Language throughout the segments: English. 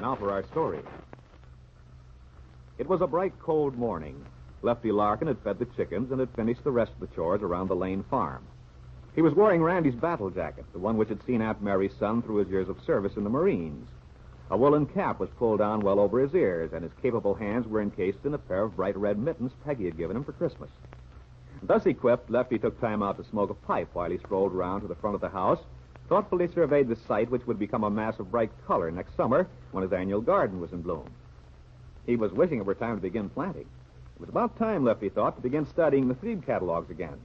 Now for our story. It was a bright, cold morning. Lefty Larkin had fed the chickens and had finished the rest of the chores around the Lane farm. He was wearing Randy's battle jacket, the one which had seen Aunt Mary's son through his years of service in the Marines. A woolen cap was pulled down well over his ears, and his capable hands were encased in a pair of bright red mittens Peggy had given him for Christmas. Thus equipped, Lefty took time out to smoke a pipe while he strolled around to the front of the house, thoughtfully surveyed the site which would become a mass of bright color next summer when his annual garden was in bloom. He was wishing it were time to begin planting. It was about time, Lefty thought, to begin studying the feed catalogs again.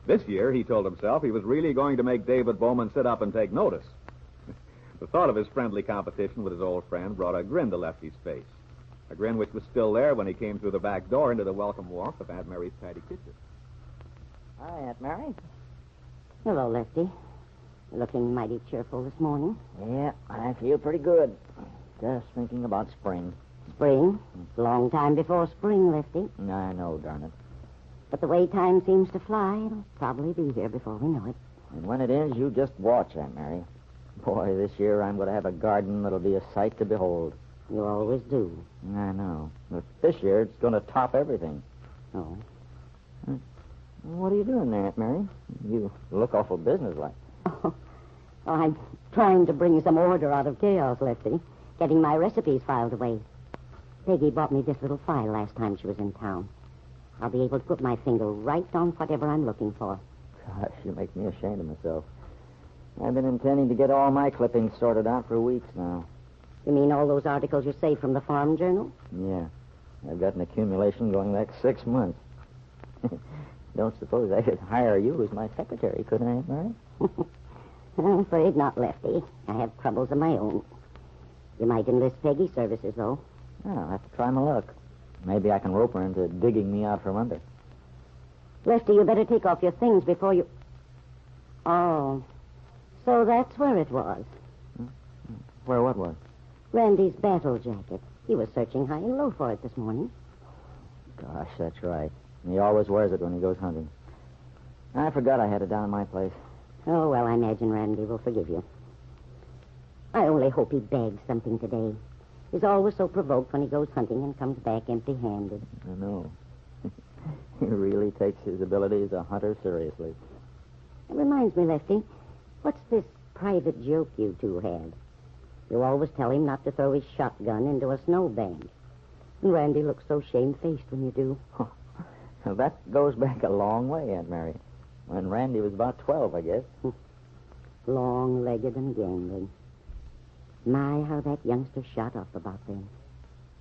This year, he told himself, he was really going to make David Bowman sit up and take notice. The thought of his friendly competition with his old friend brought a grin to Lefty's face, a grin which was still there when he came through the back door into the welcome warmth of Aunt Mary's patty kitchen. Hi, Aunt Mary. Hello, Lefty. You're looking mighty cheerful this morning. Yeah, I feel pretty good. Just thinking about spring. Spring? Long time before spring, Lefty. I know, darn it. But the way time seems to fly, it'll probably be here before we know it. And when it is, you just watch, Aunt Mary. Boy, this year I'm going to have a garden that'll be a sight to behold. You always do. I know. But this year, it's going to top everything. Oh. What are you doing there, Aunt Mary? You look awful businesslike. Oh, I'm trying to bring some order out of chaos, Lefty. Getting my recipes filed away. Peggy bought me this little file last time she was in town. I'll be able to put my finger right on whatever I'm looking for. Gosh, you make me ashamed of myself. I've been intending to get all my clippings sorted out for weeks now. You mean all those articles you saved from the Farm Journal? Yeah. I've got an accumulation going back 6 months. Don't suppose I could hire you as my secretary, could I, Aunt Mary? I'm afraid not, Lefty. I have troubles of my own. You might enlist Peggy's services, though. Well, I'll have to try my luck. Maybe I can rope her into digging me out from under. Lefty, you better take off your things before you... Oh, so that's where it was. Where what was? Randy's battle jacket. He was searching high and low for it this morning. Gosh, that's right. He always wears it when he goes hunting. I forgot I had it down in my place. Oh, well, I imagine Randy will forgive you. I only hope he bags something today. He's always so provoked when he goes hunting and comes back empty-handed. I know. He really takes his ability as a hunter seriously. It reminds me, Lefty, what's this private joke you two had? You always tell him not to throw his shotgun into a snowbank. And Randy looks so shamefaced when you do. Well, that goes back a long way, Aunt Mary. When Randy was about 12, I guess. Long-legged and gangling. My, how that youngster shot up about then.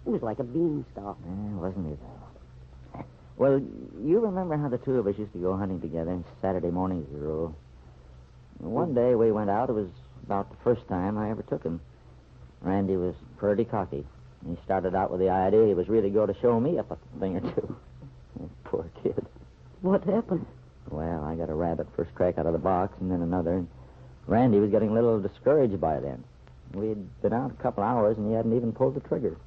It was like a beanstalk. Wasn't he, though? Well, you remember how the two of us used to go hunting together Saturday mornings as a rule. One day we went out. It was about the first time I ever took him. Randy was pretty cocky. He started out with the idea he was really going to show me up a thing or two. Poor kid. What happened? Well, I got a rabbit first crack out of the box and then another. And Randy was getting a little discouraged by then. We'd been out a couple hours and he hadn't even pulled the trigger.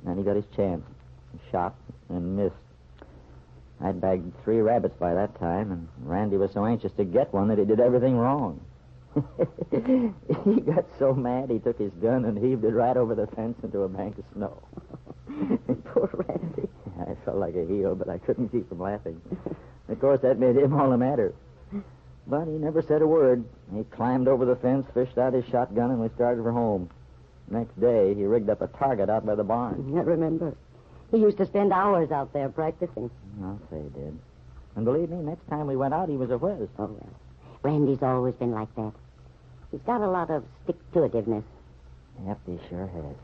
And he got his chance. He shot and missed. I'd bagged 3 rabbits by that time, and Randy was so anxious to get one that he did everything wrong. He got so mad he took his gun and heaved it right over the fence into a bank of snow. Poor Randy. I felt like a heel, but I couldn't keep from laughing. Of course, that made him all the madder. But he never said a word. He climbed over the fence, fished out his shotgun, and we started for home. Next day, he rigged up a target out by the barn. I remember. He used to spend hours out there practicing. I'll say he did. And believe me, next time we went out, he was a whiz. Oh, well. Randy's always been like that. He's got a lot of stick-to-itiveness. Yep, he sure has.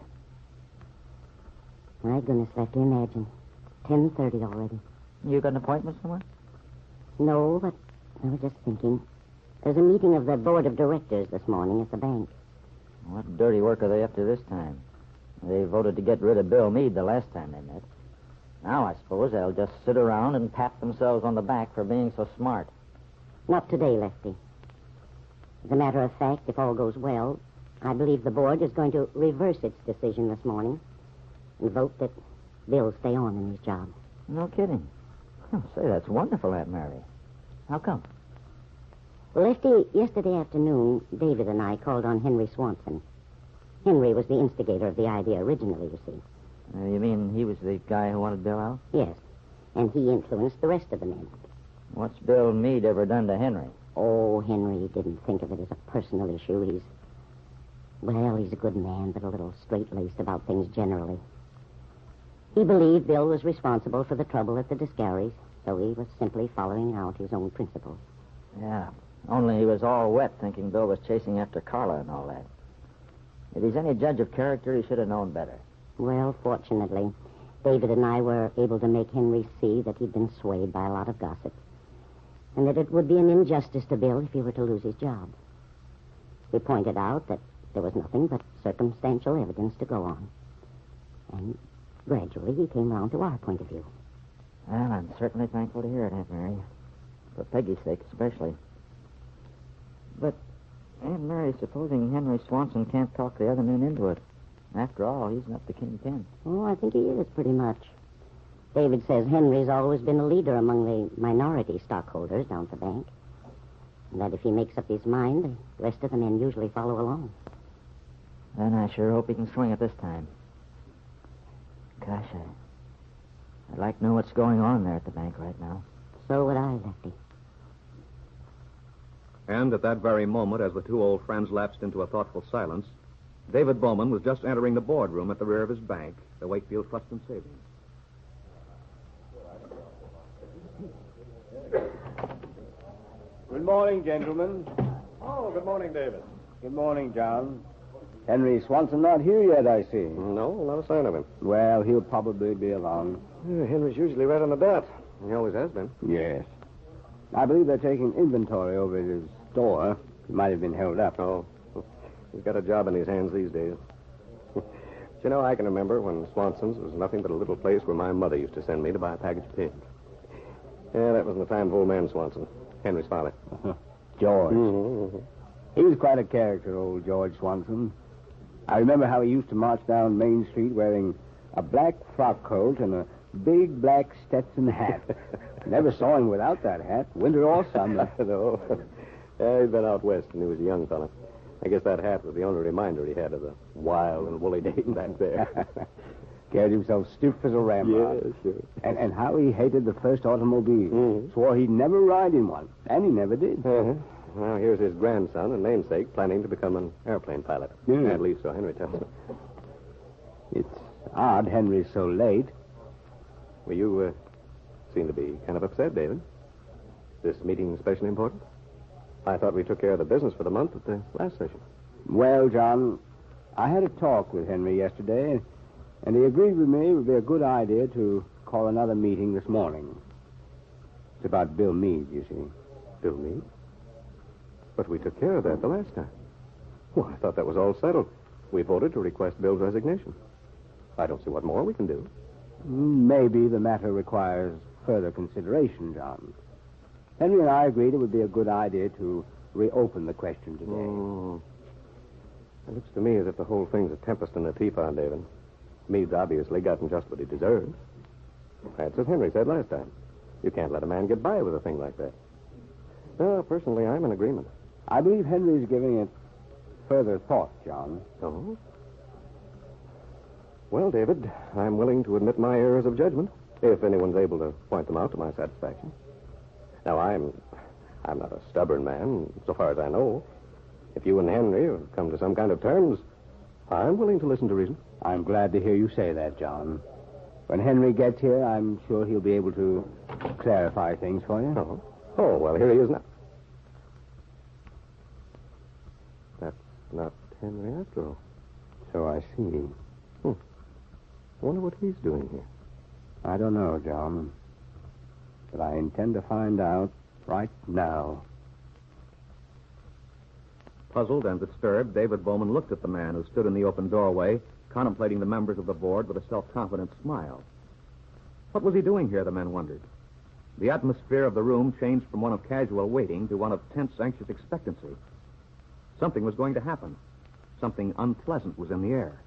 My goodness, Lefty, imagine. 10:30 already. You got an appointment somewhere? No, but I was just thinking. There's a meeting of the board of directors this morning at the bank. What dirty work are they up to this time? They voted to get rid of Bill Meade the last time they met. Now I suppose they'll just sit around and pat themselves on the back for being so smart. Not today, Lefty. As a matter of fact, if all goes well, I believe the board is going to reverse its decision this morning and vote that Bill stay on in his job. No kidding. Oh, say, that's wonderful, Aunt Mary. How come? Well, Lefty, yesterday afternoon, David and I called on Henry Swanson. Henry was the instigator of the idea originally, you see. You mean he was the guy who wanted Bill out? Yes. And he influenced the rest of the men. What's Bill Meade ever done to Henry? Oh, Henry didn't think of it as a personal issue. He's a good man, but a little straight-laced about things generally. He believed Bill was responsible for the trouble at the Discaries, so he was simply following out his own principles. Yeah, only he was all wet thinking Bill was chasing after Carla and all that. If he's any judge of character, he should have known better. Well, fortunately, David and I were able to make Henry see that he'd been swayed by a lot of gossip, and that it would be an injustice to Bill if he were to lose his job. We pointed out that there was nothing but circumstantial evidence to go on. And gradually he came round to our point of view. Well, I'm certainly thankful to hear it, Aunt Mary. For Peggy's sake, especially. But, Aunt Mary, supposing Henry Swanson can't talk the other men into it. After all, he's not the kingpin. Oh, I think he is, pretty much. David says Henry's always been a leader among the minority stockholders down at the bank. And that if he makes up his mind, the rest of the men usually follow along. Then I sure hope he can swing it this time. Gosh, I'd like to know what's going on there at the bank right now. So would I, Lefty. And at that very moment, as the two old friends lapsed into a thoughtful silence, David Bowman was just entering the boardroom at the rear of his bank, the Wakefield Trust and Savings. Good morning, gentlemen. Oh, good morning, David. Good morning, John. Henry Swanson not here yet, I see. No, not a sign of him. Well, he'll probably be along. Henry's usually right on the dot. He always has been. Yes. I believe they're taking inventory over at his store. He might have been held up. Oh, he's got a job in his hands these days. You know, I can remember when Swanson's was nothing but a little place where my mother used to send me to buy a package of pigs. Yeah, that was in the time of old man Swanson, Henry's father. George. Mm-hmm. He was quite a character, old George Swanson. I remember how he used to march down Main Street wearing a black frock coat and a big black Stetson hat. Never saw him without that hat, winter or summer. No. Yeah, he'd been out west when he was a young fella. I guess that hat was the only reminder he had of the wild and woolly days back there. Carried himself stiff as a ramrod. Yeah, sure. And how he hated the first automobile. Mm-hmm. Swore he'd never ride in one. And he never did. Uh-huh. Well, here's his grandson and namesake planning to become an airplane pilot. Yeah. At least so Henry tells me. It's odd Henry's so late. Well, you seem to be kind of upset, David. This meeting especially important? I thought we took care of the business for the month at the last session. Well, John, I had a talk with Henry yesterday, and he agreed with me it would be a good idea to call another meeting this morning. It's about Bill Meade, you see. Bill Meade? But we took care of that the last time. Well, I thought that was all settled. We voted to request Bill's resignation. I don't see what more we can do. Maybe the matter requires further consideration, John. Henry and I agreed it would be a good idea to reopen the question today. It looks to me as if the whole thing's a tempest in a teapot, David. Meade's obviously gotten just what he deserves. That's what Henry said last time. You can't let a man get by with a thing like that. Personally, I'm in agreement. I believe Henry's giving it further thought, John. Oh? Well, David, I'm willing to admit my errors of judgment, if anyone's able to point them out to my satisfaction. Now, I'm not a stubborn man, so far as I know. If you and Henry have come to some kind of terms, I'm willing to listen to reason. I'm glad to hear you say that, John. When Henry gets here, I'm sure he'll be able to clarify things for you. Oh, well, here he is now. That's not Henry after all. So I see. I wonder what he's doing here. I don't know, John. But I intend to find out right now. Puzzled and disturbed, David Bowman looked at the man who stood in the open doorway, contemplating the members of the board with a self-confident smile. What was he doing here, the men wondered. The atmosphere of the room changed from one of casual waiting to one of tense, anxious expectancy. Something was going to happen. Something unpleasant was in the air.